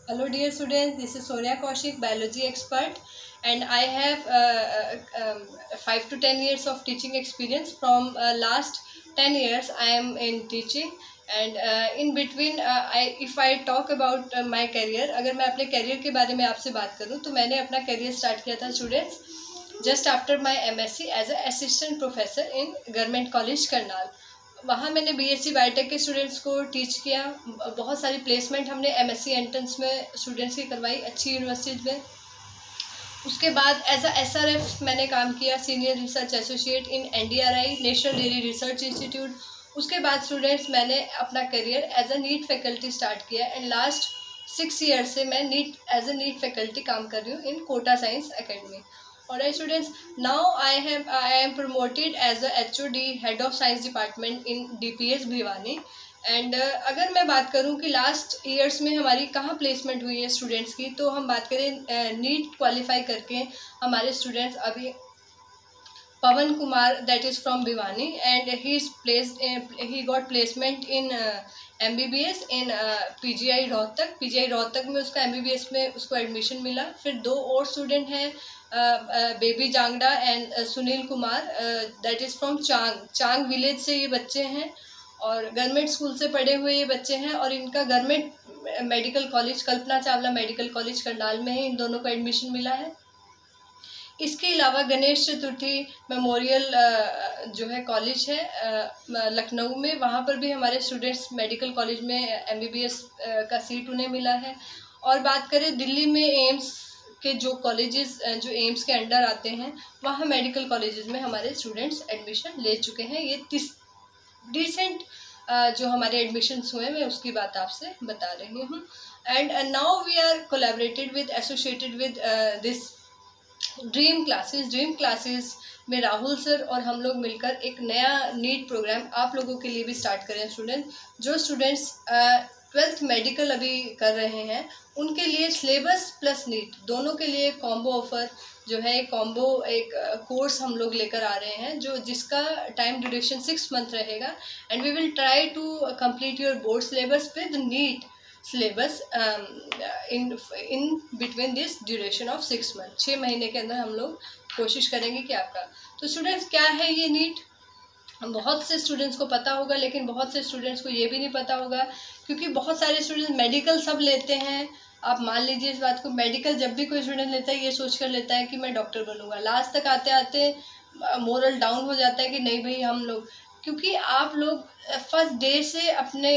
Hello dear students, this is Sonia Kaushik, biology expert, and I have 5 to 10 years of teaching experience. From last 10 years I am in teaching, and in between if I talk about my career, अगर मैं अपने career के बारे में आपसे बात करूँ तो मैंने अपना career start किया था students just after my MSc as a assistant professor in Government College Karnal. वहाँ मैंने बीएससी बायोटेक के स्टूडेंट्स को टीच किया। बहुत सारी प्लेसमेंट हमने एमएससी एंट्रेंस में स्टूडेंट्स की करवाई अच्छी यूनिवर्सिटीज़ में। उसके बाद एज अ एसआरएफ मैंने काम किया, senior research associate in NDRI, National Dairy Research Institute. उसके बाद स्टूडेंट्स मैंने अपना career as a NEET faculty start किया, एंड लास्ट 6 ईयर से मैं NEET as a NEET faculty काम कर रही हूँ in Kota Science Academy. Alright students, now I am promoted as a HOD, Head of Science Department in DPS Bhiwani. And अगर मैं बात करूं कि लास्ट ईयर्स में हमारी कहाँ प्लेसमेंट हुई है स्टूडेंट्स की, तो हम बात करें नीट क्वालिफाई करके हमारे स्टूडेंट्स अभी पवन Kumar, that is from Bhiwani, and he got placement in MBBS in PGI Rohtak में उसका MBBS में उसको एडमिशन मिला। फिर 2 और स्टूडेंट हैं, baby Jangra and Sunil Kumar, that is from Chang village से ये बच्चे हैं और गवर्नमेंट स्कूल से पढ़े हुए ये बच्चे हैं, और इनका government medical college Kalpana Chawla medical college Karnal में ही इन दोनों को एडमिशन मिला है। इसके अलावा गणेश चतुर्थी मेमोरियल जो है कॉलेज है लखनऊ में, वहाँ पर भी हमारे स्टूडेंट्स मेडिकल कॉलेज में MBBS का सीट उन्हें मिला है। और बात करें दिल्ली में एम्स के जो कॉलेजेस जो एम्स के अंडर आते हैं, वहाँ मेडिकल कॉलेजेस में हमारे स्टूडेंट्स एडमिशन ले चुके हैं। ये रिसेंट जो हमारे एडमिशन्स हुए मैं उसकी बात आपसे बता रही हूँ। And now we are collaborated with associated with this dream classes में राहुल सर और हम लोग मिलकर एक नया नीट प्रोग्राम आप लोगों के लिए भी स्टार्ट करें। जो स्टूडेंट्स 12th मेडिकल अभी कर रहे हैं उनके लिए सिलेबस प्लस नीट दोनों के लिए कॉम्बो ऑफर जो है, एक कोर्स हम लोग लेकर आ रहे हैं जिसका टाइम ड्यूरेशन 6 मंथ रहेगा, and we will try to complete your board syllabus with NEET syllabus in between this duration of 6 month. 6 महीने के अंदर हम लोग कोशिश करेंगे कि आपका। तो स्टूडेंट्स, क्या है ये नीट? बहुत से स्टूडेंट्स को पता होगा, लेकिन बहुत से स्टूडेंट्स को ये भी नहीं पता होगा, क्योंकि बहुत सारे स्टूडेंट्स मेडिकल सब लेते हैं। आप मान लीजिए इस बात को, मेडिकल जब भी कोई स्टूडेंट लेता है ये सोच कर लेता है कि मैं डॉक्टर बनूंगा। लास्ट तक आते आते मोरल डाउन हो जाता है कि नहीं भाई हम लोग, क्योंकि आप लोग फर्स्ट डे से अपने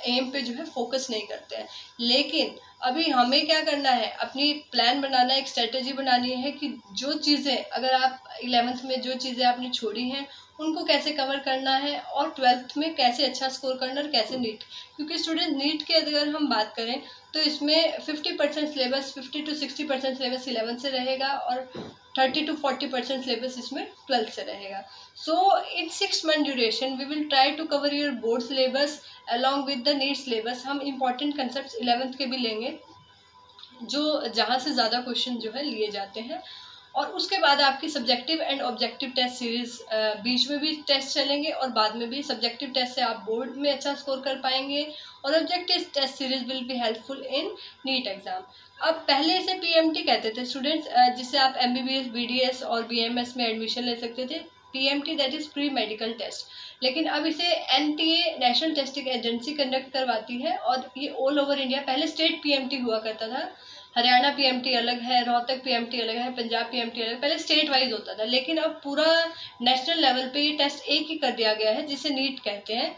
एम पे जो है फोकस नहीं करते हैं। लेकिन अभी हमें क्या करना है, अपनी प्लान बनाना है, एक स्ट्रेटेजी बनानी है कि जो चीज़ें अगर आप 11th में जो चीज़ें आपने छोड़ी हैं उनको कैसे कवर करना है, और 12th में कैसे अच्छा स्कोर करना और कैसे नीट, क्योंकि स्टूडेंट नीट के अगर हम बात करें तो इसमें 50% सिलेबस 50 to 60% सिलेबस 11th से रहेगा और 30 to 40% सिलेबस इसमें 12th से रहेगा। So in 6 month duration we will try to cover your board syllabus along with the NEET syllabus. हम इंपॉर्टेंट कंसेप्ट 11th के भी लेंगे जो जहाँ से ज़्यादा क्वेश्चन जो है लिए जाते हैं, और उसके बाद आपकी subjective and objective test series बीच में भी टेस्ट चलेंगे, और बाद में भी सब्जेक्टिव टेस्ट से आप बोर्ड में अच्छा स्कोर कर पाएंगे, और objective test series will be helpful in NEET exam. अब पहले इसे PMT कहते थे स्टूडेंट्स, जिससे आप MBBS BDS और BMS में एडमिशन ले सकते थे। PMT that is pre medical test, लेकिन अब इसे NTA national testing agency conduct करवाती है, और ये ऑल ओवर इंडिया। पहले स्टेट PMT हुआ करता था, हरियाणा PMT अलग है, रोहतक PMT अलग है, पंजाब PMT अलग, पहले स्टेट वाइज होता था, लेकिन अब पूरा नेशनल लेवल पे ये टेस्ट एक ही कर दिया गया है, जिसे नीट कहते हैं,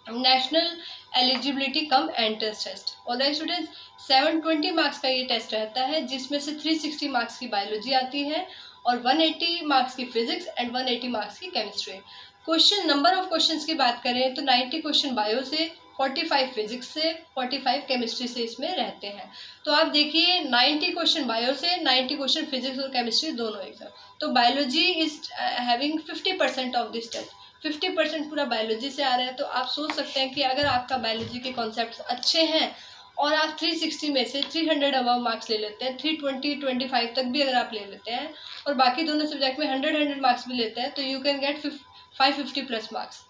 national eligibility cum entrance test. Alright students, 720 marks का ये टेस्ट रहता है, जिसमें से 360 मार्क्स की बायोलॉजी आती है और 180 मार्क्स की फिजिक्स एंड 180 मार्क्स की chemistry. Question number of questions की बात करें तो 90 क्वेश्चन बायो से, 45 फिजिक्स से, 45 केमिस्ट्री से इसमें रहते हैं। तो आप देखिए 90 क्वेश्चन बायो से, 90 क्वेश्चन फिजिक्स और केमिस्ट्री दोनों एग्जाम। तो biology is having 50% of this test, 50% पूरा बायोलॉजी से आ रहा है। तो आप सोच सकते हैं कि अगर आपका बायोलॉजी के कॉन्सेप्ट्स अच्छे हैं और आप 360 में से 300 अबव मार्क्स ले लेते हैं, 320-25 तक भी अगर आप ले लेते हैं, और बाकी दोनों सब्जेक्ट में 100 मार्क्स भी लेते हैं, तो you can get 550 plus marks.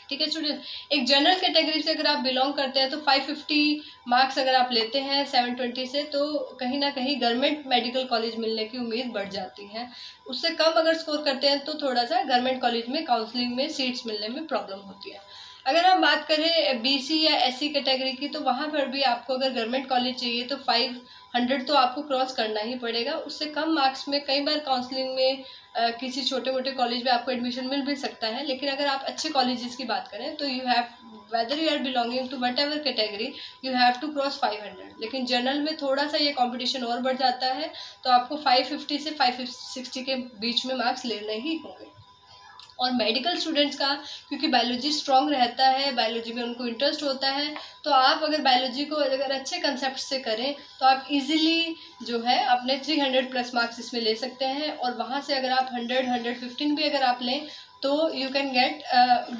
ठीक है स्टूडेंट, एक जनरल कैटेगरी से अगर आप बिलोंग करते हैं तो 550 मार्क्स अगर आप लेते हैं 720 से, तो कहीं ना कहीं गवर्नमेंट मेडिकल कॉलेज मिलने की उम्मीद बढ़ जाती है। उससे कम अगर स्कोर करते हैं तो थोड़ा सा गवर्नमेंट कॉलेज में काउंसलिंग में सीट्स मिलने में प्रॉब्लम होती है। अगर हम बात करें बीसी या एससी कैटेगरी की, तो वहाँ पर भी आपको अगर गवर्नमेंट कॉलेज चाहिए तो 500 तो आपको क्रॉस करना ही पड़ेगा। उससे कम मार्क्स में कई बार काउंसलिंग में किसी छोटे मोटे कॉलेज में आपको एडमिशन मिल भी सकता है, लेकिन अगर आप अच्छे कॉलेजेस की बात करें तो you have whether you are belonging to whatever category you have to cross 500। लेकिन जनरल में थोड़ा सा ये कंपटीशन और बढ़ जाता है, तो आपको 550 से 560 के बीच में मार्क्स लेने ही होंगे। और मेडिकल स्टूडेंट्स का क्योंकि बायोलॉजी स्ट्रॉन्ग रहता है, बायोलॉजी में उनको इंटरेस्ट होता है, तो आप अगर बायोलॉजी को अगर अच्छे कंसेप्ट से करें तो आप इजीली जो है अपने 300 प्लस मार्क्स इसमें ले सकते हैं। और वहाँ से अगर आप 100-115 भी अगर आप लें तो you can get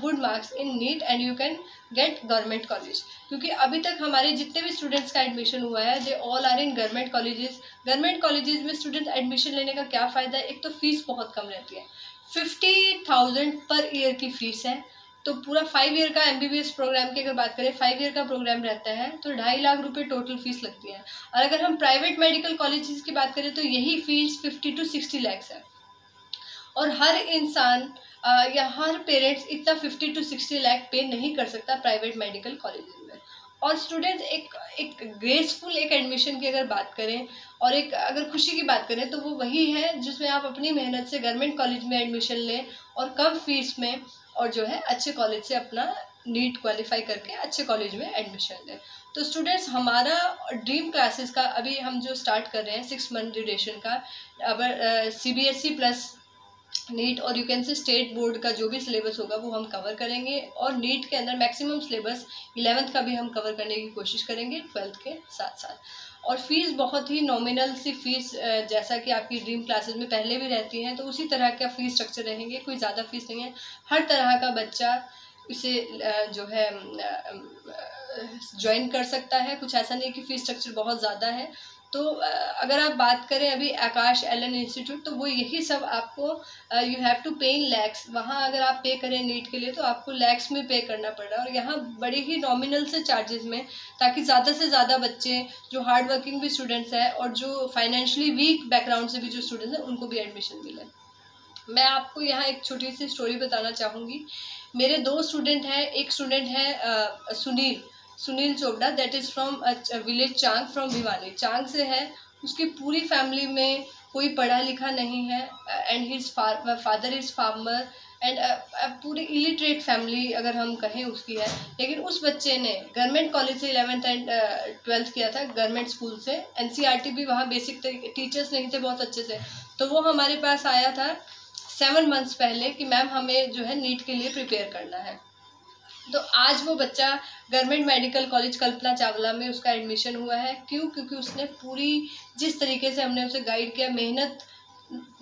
good marks in neat and you can get government college. क्योंकि अभी तक हमारे जितने भी स्टूडेंट्स का एडमिशन हुआ है they all are in government colleges. Government colleges में स्टूडेंट एडमिशन लेने का क्या फ़ायदा है, एक तो फीस बहुत कम रहती है, 50,000 पर ईयर की फीस है। तो पूरा 5 ईयर का MBBS प्रोग्राम की अगर बात करें, 5 ईयर का प्रोग्राम रहता है तो 2.5 लाख रुपए टोटल फीस लगती है। और अगर हम प्राइवेट मेडिकल कॉलेजेस की बात करें तो यही फीस 50 to 60 लाख है। और हर इंसान या हर पेरेंट्स इतना 50 to 60 लाख पे नहीं कर सकता प्राइवेट मेडिकल कॉलेज में। और स्टूडेंट्स एक ग्रेसफुल एक एडमिशन की अगर बात करें और एक अगर खुशी की बात करें तो वो वही है जिसमें आप अपनी मेहनत से गवर्नमेंट कॉलेज में एडमिशन लें और कम फीस में, और जो है अच्छे कॉलेज से अपना नीट क्वालिफाई करके अच्छे कॉलेज में एडमिशन लें। तो स्टूडेंट्स हमारा ड्रीम क्लासेस का अभी हम जो स्टार्ट कर रहे हैं 6 मंथ ड्यूरेशन का, अगर CBSE प्लस नीट और you can say state board का जो भी सिलेबस होगा वो हम कवर करेंगे। और नीट के अंदर मैक्सिमम सिलेबस 11th का भी हम कवर करने की कोशिश करेंगे 12th के साथ साथ। और फीस बहुत ही नॉमिनल सी फीस, जैसा कि आपकी ड्रीम क्लासेस में पहले भी रहती हैं तो उसी तरह का फीस स्ट्रक्चर रहेंगे, कोई ज़्यादा फीस नहीं है। हर तरह का बच्चा इसे जो है ज्वाइन कर सकता है, कुछ ऐसा नहीं कि फ़ीस स्ट्रक्चर बहुत ज़्यादा है। तो अगर आप बात करें अभी आकाश LN इंस्टीट्यूट, तो वो यही सब आपको यू हैव टू पे इन लैक्स। वहाँ अगर आप पे करें नीट के लिए तो आपको लैक्स में पे करना पड़ रहा है, और यहाँ बड़े ही नॉमिनल से चार्जेस में, ताकि ज़्यादा से ज़्यादा बच्चे जो हार्ड वर्किंग भी स्टूडेंट्स हैं और जो फाइनेंशियली वीक बैकग्राउंड से भी जो स्टूडेंट्स हैं उनको भी एडमिशन मिले। मैं आपको यहाँ एक छोटी सी स्टोरी बताना चाहूँगी। मेरे 2 स्टूडेंट हैं, एक स्टूडेंट है Sunil Chopra, that is from village Chang from Bhiwani, Chang से है। उसकी पूरी फैमिली में कोई पढ़ा लिखा नहीं है and his father is farmer and पूरी इलिटरेट फैमिली अगर हम कहें उसकी है। लेकिन उस बच्चे ने गवर्नमेंट कॉलेज से 11th एंड 12th किया था, गवर्नमेंट स्कूल से। NCERT भी वहाँ बेसिक टीचर्स नहीं थे बहुत अच्छे से, तो वो हमारे पास आया था 7 मंथ्स पहले कि मैम हमें जो है नीट के लिए प्रिपेयर करना है। तो आज वो बच्चा government medical college Kalpana Chawla में उसका एडमिशन हुआ है। क्यों? क्योंकि उसने पूरी जिस तरीके से हमने उसे गाइड किया, मेहनत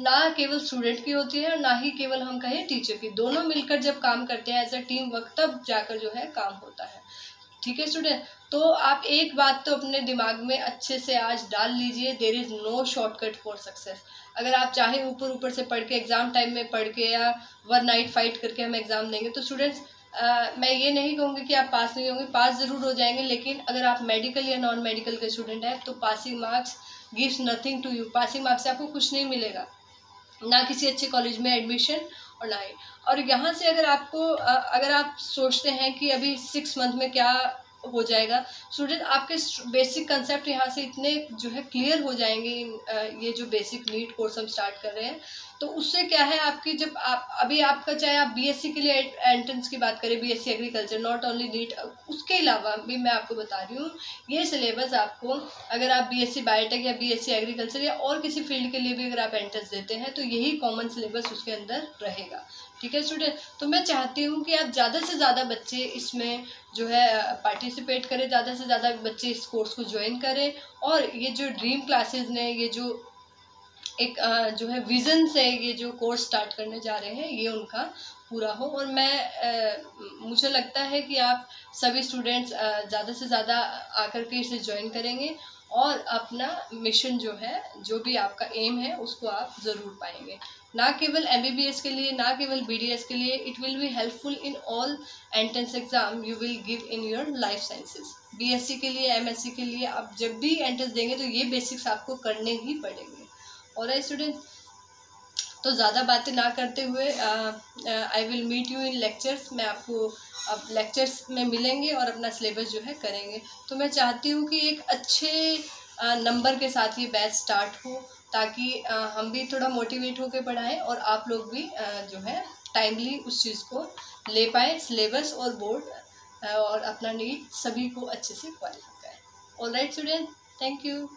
ना केवल स्टूडेंट की होती है और ना ही केवल हम कहें टीचर की, दोनों मिलकर जब काम करते हैं एज अ टीम वर्क तब जाकर जो है काम होता है। ठीक है स्टूडेंट, तो आप एक बात तो अपने दिमाग में अच्छे से आज डाल लीजिए, there is no shortcut for success. अगर आप चाहे ऊपर से पढ़ के एग्ज़ाम टाइम में पढ़ के या वन नाइट फाइट करके हम एग्ज़ाम देंगे तो स्टूडेंट्स मैं ये नहीं कहूँगी कि आप पास नहीं होंगे, पास ज़रूर हो जाएंगे। लेकिन अगर आप मेडिकल या नॉन मेडिकल के स्टूडेंट हैं तो passing marks gives nothing to you. Passing marks से आपको कुछ नहीं मिलेगा, ना किसी अच्छे कॉलेज में एडमिशन और ना ही। और यहाँ से अगर आपको अगर आप सोचते हैं कि अभी 6 मंथ में क्या हो जाएगा, स्टूडेंट आपके बेसिक कंसेप्ट यहाँ से इतने जो है क्लियर हो जाएंगे। ये जो बेसिक नीट कोर्स हम स्टार्ट कर रहे हैं, तो उससे क्या है आपकी जब आप अभी आपका चाहे आप BSc के लिए एंट्रेंस की बात करें, BSc agriculture, not only NEET, उसके अलावा भी मैं आपको बता रही हूँ ये सिलेबस आपको अगर आप BSc बायोटेक या BSc एग्रीकल्चर या और किसी फील्ड के लिए भी अगर आप एंट्रेंस देते हैं तो यही कॉमन सिलेबस उसके अंदर रहेगा। ठीक है स्टूडेंट, तो मैं चाहती हूँ कि आप ज़्यादा से ज़्यादा बच्चे इसमें जो है पार्टिसिपेट करें, ज़्यादा से ज़्यादा बच्चे इस कोर्स को ज्वाइन करें और ये जो ड्रीम क्लासेस ने ये जो एक जो है विज़न से ये जो कोर्स स्टार्ट करने जा रहे हैं ये उनका पूरा हो। और मैं मुझे लगता है कि आप सभी स्टूडेंट्स ज़्यादा से ज़्यादा आकर के इसे ज्वाइन करेंगे और अपना मिशन जो है, जो भी आपका एम है, उसको आप ज़रूर पाएंगे। ना केवल MBBS के लिए, ना केवल BDS के लिए, it will be helpful in all entrance exam you will give in your life sciences. BSc के लिए, MSc के लिए आप जब भी एंट्रेंस देंगे तो ये बेसिक्स आपको करने ही पड़ेंगे। और स्टूडेंट, तो ज़्यादा बातें ना करते हुए I will meet you in lectures. मैं आपको अब लेक्चर्स में मिलेंगे और अपना सिलेबस जो है करेंगे। तो मैं चाहती हूँ कि एक अच्छे नंबर के साथ ये बैच स्टार्ट हो, ताकि हम भी थोड़ा मोटिवेट होकर पढ़ाएं और आप लोग भी जो है टाइमली उस चीज़ को ले पाएँ, सिलेबस और बोर्ड और अपना नीट सभी को अच्छे से क्वालिफाई करें। Alright student, thank you.